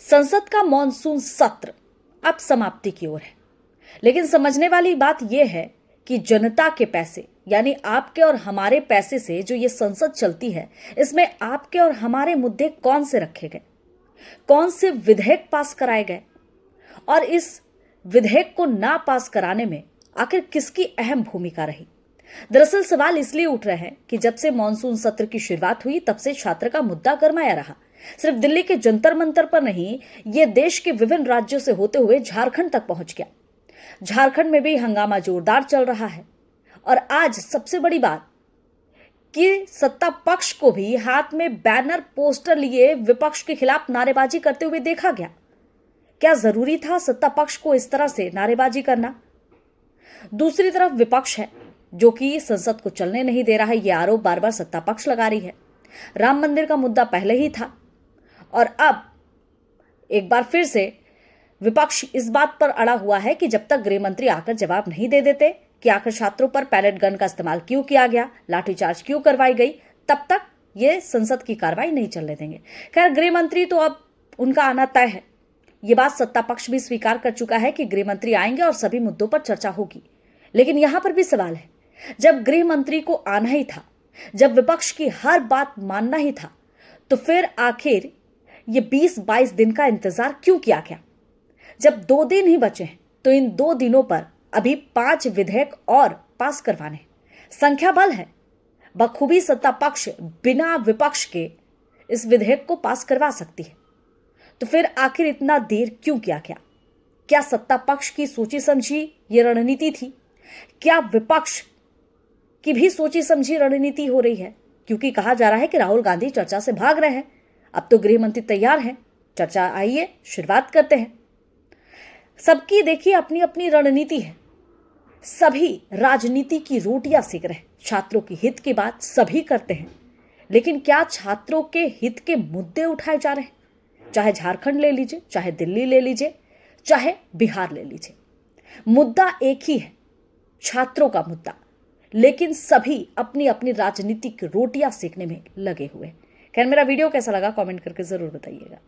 संसद का मॉनसून सत्र अब समाप्ति की ओर है, लेकिन समझने वाली बात यह है कि जनता के पैसे यानी आपके और हमारे पैसे से जो ये संसद चलती है, इसमें आपके और हमारे मुद्दे कौन से रखे गए, कौन से विधेयक पास कराए गए और इस विधेयक को ना पास कराने में आखिर किसकी अहम भूमिका रही। दरअसल सवाल इसलिए उठ रहे हैं कि जब से मॉनसून सत्र की शुरुआत हुई तब से छात्र का मुद्दा गरमाया रहा। सिर्फ दिल्ली के जंतर मंतर पर नहीं, यह देश के विभिन्न राज्यों से होते हुए झारखंड तक पहुंच गया। झारखंड में भी हंगामा जोरदार चल रहा है और आज सबसे बड़ी बात कि सत्ता पक्ष को भी हाथ में बैनर पोस्टर लिए विपक्ष के खिलाफ नारेबाजी करते हुए देखा गया। क्या जरूरी था सत्ता पक्ष को इस तरह से नारेबाजी करना? दूसरी तरफ विपक्ष है जो कि संसद को चलने नहीं दे रहा है। यह आरोप बार बार सत्ता पक्ष लगा रही है। राम मंदिर का मुद्दा पहले ही था और अब एक बार फिर से विपक्ष इस बात पर अड़ा हुआ है कि जब तक गृह मंत्री आकर जवाब नहीं दे देते कि आखिर छात्रों पर पैलेट गन का इस्तेमाल क्यों किया गया, लाठीचार्ज क्यों करवाई गई, तब तक ये संसद की कार्रवाई नहीं चलने देंगे। खैर, गृह मंत्री तो अब उनका आना तय है। ये बात सत्ता पक्ष भी स्वीकार कर चुका है कि गृह मंत्री आएंगे और सभी मुद्दों पर चर्चा होगी। लेकिन यहां पर भी सवाल है, जब गृह मंत्री को आना ही था, जब विपक्ष की हर बात मानना ही था, तो फिर आखिर ये 20-22 दिन का इंतजार क्यों किया गया? जब 2 दिन ही बचे हैं तो इन 2 दिनों पर अभी 5 विधेयक और पास करवाने, संख्या बल है। बखूबी सत्ता पक्ष बिना विपक्ष के इस विधेयक को पास करवा सकती है। तो फिर आखिर इतना देर क्यों किया गया? क्या सत्ता पक्ष की सोची समझी ये रणनीति थी? क्या विपक्ष की भी सोची समझी रणनीति हो रही है? क्योंकि कहा जा रहा है कि राहुल गांधी चर्चा से भाग रहे हैं। अब तो गृह मंत्री तैयार हैं, चर्चा आइए शुरुआत करते हैं। सबकी देखिए अपनी अपनी रणनीति है। सभी राजनीति की रोटियां सेक रहे हैं। छात्रों की हित की बात सभी करते हैं, लेकिन क्या छात्रों के हित के मुद्दे उठाए जा रहे हैं? चाहे झारखंड ले लीजिए, चाहे दिल्ली ले लीजिए, चाहे बिहार ले लीजिए, मुद्दा एक ही है, छात्रों का मुद्दा। लेकिन सभी अपनी अपनी राजनीतिक रोटियां सेकने में लगे हुए। खैर, मेरा वीडियो कैसा लगा कमेंट करके जरूर बताइएगा।